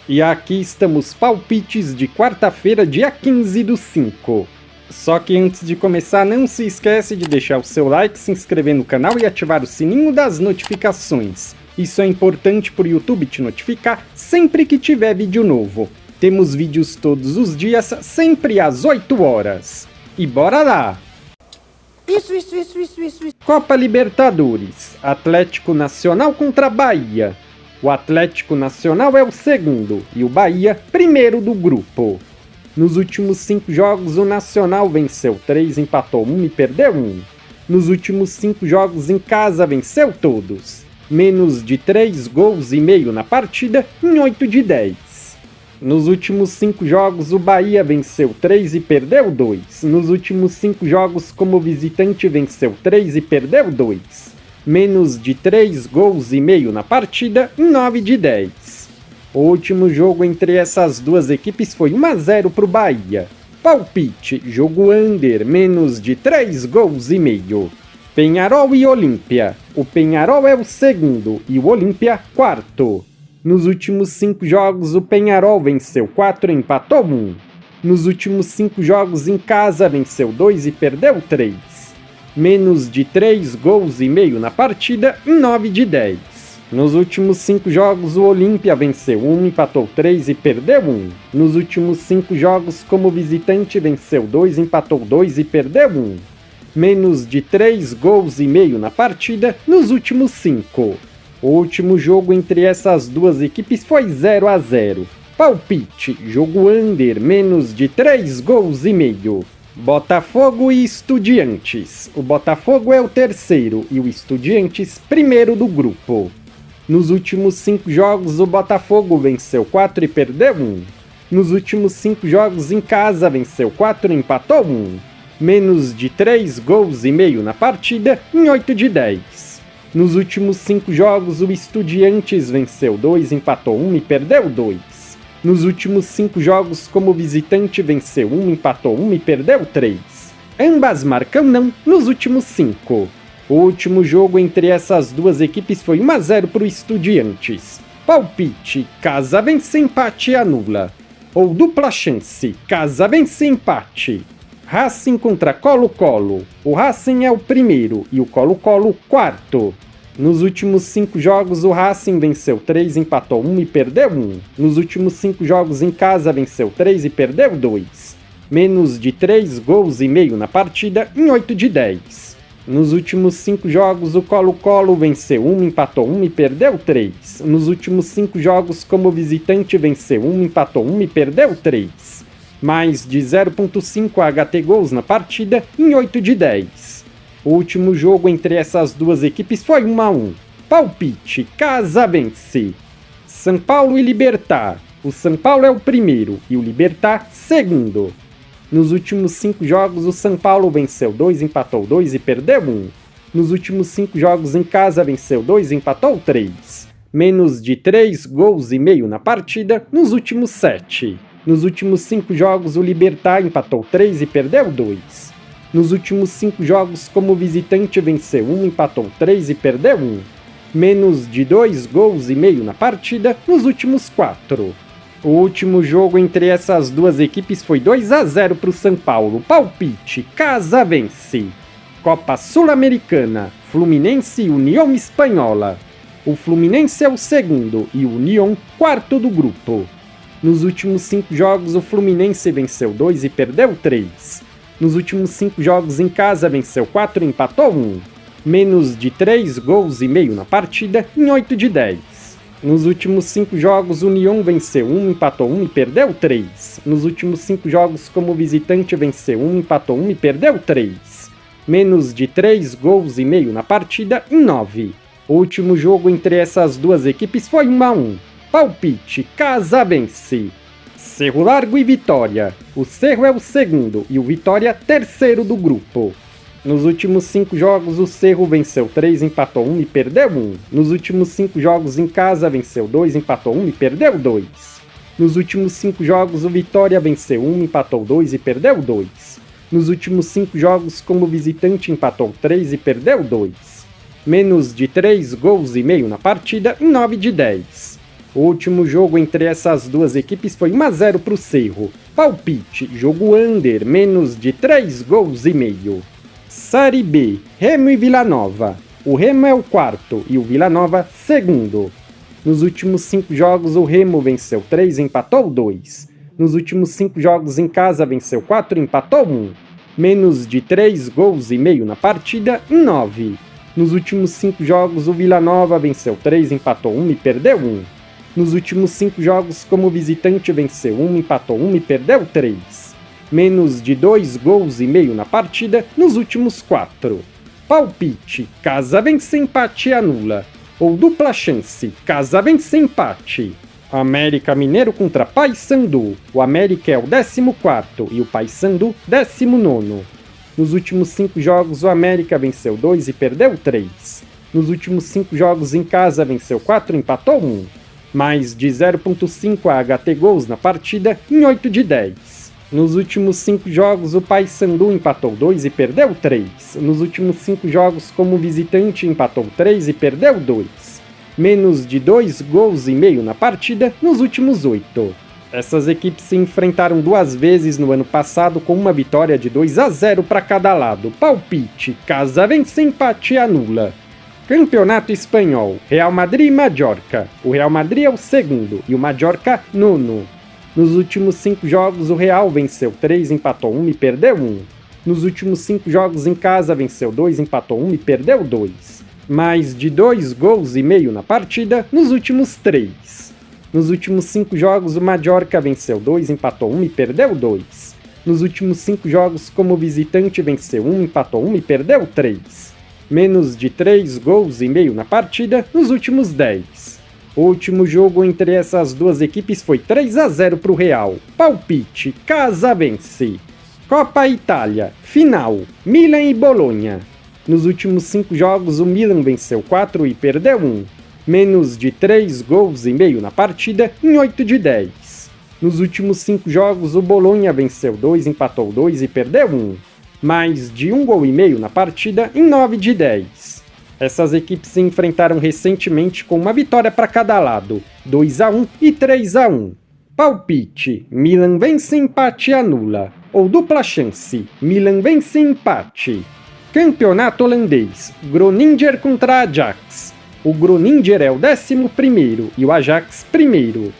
E aqui estamos palpites de quarta-feira, dia 15/5. Só que antes de começar, não se esquece de deixar o seu like, se inscrever no canal e ativar o sininho das notificações. Isso é importante para o YouTube te notificar sempre que tiver vídeo novo. Temos vídeos todos os dias, sempre às 8 horas. E bora lá! Isso. Copa Libertadores, Atlético Nacional contra Bahia. O Atlético Nacional é o segundo e o Bahia primeiro do grupo. Nos últimos 5 jogos o Nacional venceu 3, empatou 1 e perdeu 1. Nos últimos 5 jogos em casa venceu todos. Menos de 3 gols e meio na partida em 8 de 10. Nos últimos 5 jogos o Bahia venceu 3 e perdeu 2. Nos últimos 5 jogos como visitante venceu 3 e perdeu 2. Menos de 3 gols e meio na partida em 9 de 10. O último jogo entre essas duas equipes foi 1-0 para o Bahia. Palpite, jogo under, menos de 3 gols e meio. Peñarol e Olímpia. O Peñarol é o segundo e o Olímpia quarto. Nos últimos 5 jogos o Peñarol venceu 4 e empatou 1. Nos últimos 5 jogos em casa venceu 2 e perdeu 3. Menos de 3 gols e meio na partida em 9 de 10. Nos últimos 5 jogos o Olímpia venceu 1, empatou 3 e perdeu 1. Nos últimos 5 jogos como visitante venceu 2, empatou 2 e perdeu 1. Menos de 3 gols e meio na partida nos últimos 5. O último jogo entre essas duas equipes foi 0-0. Palpite, jogo under, menos de 3 gols e meio. Botafogo e Estudiantes. O Botafogo é o terceiro e o Estudiantes primeiro do grupo. Nos últimos 5 jogos o Botafogo venceu 4 e perdeu 1. Nos últimos 5 jogos em casa venceu 4 e empatou 1. Menos de 3 gols e meio na partida em 8 de 10. Nos últimos 5 jogos o Estudiantes venceu 2, empatou 1 e perdeu 2. Nos últimos 5 jogos como visitante venceu 1, empatou 1 e perdeu 3. Ambas marcam não nos últimos 5. O último jogo entre essas duas equipes foi 1-0 para o Estudiantes. Palpite, casa vence, empate anula. Ou dupla chance, casa vence, empate. Racing contra Colo-Colo. O Racing é o primeiro e o Colo-Colo quarto. Nos últimos 5 jogos o Racing venceu 3, empatou 1 e perdeu 1. Nos últimos 5 jogos em casa venceu 3 e perdeu 2. Menos de 3 gols e meio na partida em 8 de 10. Nos últimos 5 jogos o Colo-Colo venceu 1, empatou 1 e perdeu 3. Nos últimos 5 jogos como visitante venceu 1, empatou 1 e perdeu 3. Mais de 0.5 HT gols na partida em 8 de 10. O último jogo entre essas duas equipes foi 1-1. Palpite, casa vence. São Paulo e Libertad. O São Paulo é o primeiro e o Libertad segundo. Nos últimos 5 jogos o São Paulo venceu 2, empatou 2 e perdeu 1. Nos últimos 5 jogos em casa venceu 2 e empatou 3. Menos de 3 gols e meio na partida nos últimos 7. Nos últimos 5 jogos o Libertad empatou 3 e perdeu 2. Nos últimos 5 jogos como visitante venceu 1, empatou 3 e perdeu 1. Menos de 2 gols e meio na partida nos últimos 4. O último jogo entre essas duas equipes foi 2-0 para o São Paulo. Palpite, casa vence. Copa Sul-Americana, Fluminense e União Espanhola. O Fluminense é o segundo e o União quarto do grupo. Nos últimos 5 jogos o Fluminense venceu 2 e perdeu 3. Nos últimos 5 jogos em casa venceu 4 e empatou 1. Menos de 3 gols e meio na partida em 8 de 10. Nos últimos 5 jogos o União venceu 1, empatou 1 e perdeu 3. Nos últimos 5 jogos como visitante venceu 1, empatou 1 e perdeu 3. Menos de 3 gols e meio na partida em 9. O último jogo entre essas duas equipes foi 1-1. Palpite, casa vence. Cerro Largo e Vitória. O Cerro é o segundo e o Vitória terceiro do grupo. Nos últimos 5 jogos o Cerro venceu 3, empatou 1 e perdeu 1. Nos últimos 5 jogos em casa venceu 2, empatou 1 e perdeu 2. Nos últimos 5 jogos o Vitória venceu 1, empatou 2 e perdeu 2. Nos últimos 5 jogos como visitante empatou 3 e perdeu 2. Menos de 3 gols e meio na partida em 9 de 10. O último jogo entre essas duas equipes foi 1-0 para o Cerro. Palpite, jogo under, menos de 3 gols e meio. Série B, Remo e Vila Nova. O Remo é o quarto e o Vila Nova segundo. Nos últimos 5 jogos o Remo venceu 3 e empatou 2. Nos últimos 5 jogos em casa venceu 4 e empatou 1. Menos de 3 gols e meio na partida em 9. Nos últimos 5 jogos o Vila Nova venceu 3, empatou 1 e perdeu 1. Nos últimos 5 jogos como visitante venceu 1, empatou 1 e perdeu 3. Menos de 2 gols e meio na partida nos últimos 4. Palpite, casa vence, empate e anula. Ou dupla chance, casa vence, empate. América Mineiro contra Paysandu. O América é o 14º e o Paysandu 19º. Nos últimos 5 jogos o América venceu 2 e perdeu 3. Nos últimos 5 jogos em casa venceu 4 e empatou 1. Mais de 0.5 HT gols na partida em 8 de 10. Nos últimos 5 jogos o Paysandu empatou 2 e perdeu 3. Nos últimos 5 jogos como visitante empatou 3 e perdeu 2. Menos de 2 gols e meio na partida nos últimos 8. Essas equipes se enfrentaram 2 vezes no ano passado com uma vitória de 2-0 para cada lado. Palpite, casa vence, empate e anula. Campeonato Espanhol, Real Madrid e Mallorca. O Real Madrid é o segundo e o Mallorca nono. Nos últimos 5 jogos o Real venceu 3, empatou 1 e perdeu 1. Nos últimos 5 jogos em casa venceu 2, empatou 1 e perdeu 2. Mais de 2 gols e meio na partida nos últimos 3. Nos últimos 5 jogos o Mallorca venceu 2, empatou 1 e perdeu 2. Nos últimos 5 jogos como visitante venceu 1, empatou 1 e perdeu 3. Menos de 3 gols e meio na partida nos últimos 10. O último jogo entre essas duas equipes foi 3-0 para o Real. Palpite, casa vence. Copa Itália, final, Milan e Bolonha. Nos últimos 5 jogos o Milan venceu 4 e perdeu 1. Menos de 3 gols e meio na partida em 8 de 10. Nos últimos 5 jogos o Bolonha venceu 2, empatou 2 e perdeu 1. Mais de 1 gol e meio na partida em 9 de 10. Essas equipes se enfrentaram recentemente com uma vitória para cada lado, 2-1 e 3-1. Palpite, Milan vence, empate e anula. Ou dupla chance, Milan vence, empate. Campeonato holandês, Groningen contra Ajax. O Groningen é o 11º e o Ajax primeiro.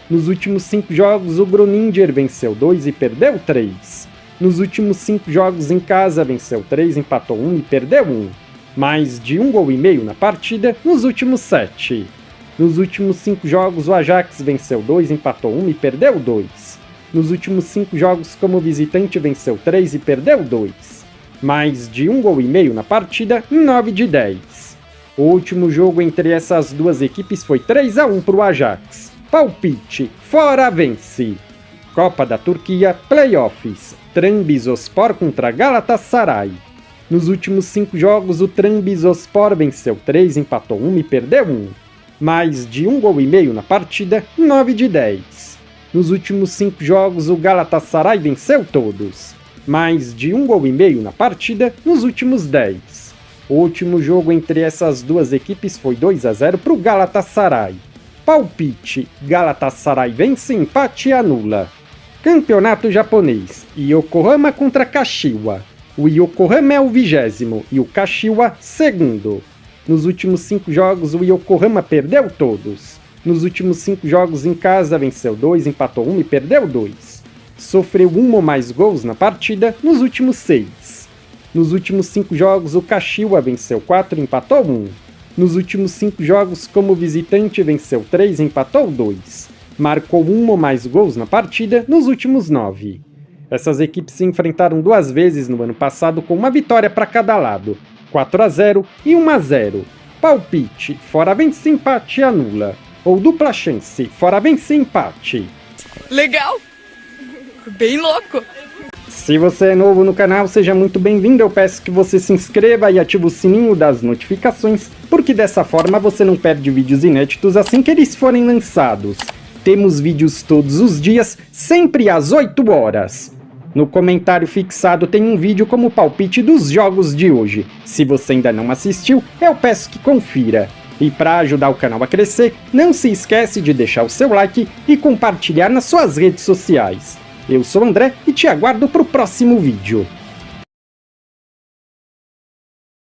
Nos últimos 5 jogos o Groninger venceu 2 e perdeu 3. Nos últimos 5 jogos em casa venceu 3, empatou 1 e perdeu 1. Mais de 1 gol e meio na partida nos últimos 7. Nos últimos 5 jogos o Ajax venceu 2, empatou 1 e perdeu 2. Nos últimos 5 jogos como visitante venceu 3 e perdeu 2. Mais de 1 gol e meio na partida em 9 de 10. O último jogo entre essas duas equipes foi 3-1 para o Ajax. Palpite, fora vence. Copa da Turquia, Playoffs, Trabzonspor contra Galatasaray. Nos últimos 5 jogos o Trabzonspor venceu 3, empatou 1 e perdeu 1. Mais de 1 gol e meio na partida em 9 de 10. Nos últimos 5 jogos o Galatasaray venceu todos. Mais de 1 gol e meio na partida nos últimos 10. O último jogo entre essas duas equipes foi 2-0 para o Galatasaray. Palpite, Galatasaray vence, empate e anula. Campeonato japonês, Yokohama contra Kashiwa. O Yokohama é o 20º e o Kashiwa segundo. Nos últimos 5 jogos o Yokohama perdeu todos. Nos últimos 5 jogos em casa venceu 2, empatou 1 e perdeu 2. Sofreu 1 ou mais gols na partida nos últimos 6. Nos últimos 5 jogos o Kashiwa venceu 4 e empatou 1. Nos últimos 5 jogos como visitante venceu 3 e empatou 2. Marcou 1 ou mais gols na partida nos últimos 9. Essas equipes se enfrentaram 2 vezes no ano passado com uma vitória para cada lado, 4-0 e 1-0. Palpite, fora vence, empate e anula. Ou dupla chance, fora vence, empate. Legal! Bem louco! Se você é novo no canal, seja muito bem-vindo. Eu peço que você se inscreva e ative o sininho das notificações, porque dessa forma você não perde vídeos inéditos assim que eles forem lançados. Temos vídeos todos os dias, sempre às 8 horas. No comentário fixado tem um vídeo como palpite dos jogos de hoje. Se você ainda não assistiu, eu peço que confira. E para ajudar o canal a crescer, não se esquece de deixar o seu like e compartilhar nas suas redes sociais. Eu sou o André e te aguardo para o próximo vídeo.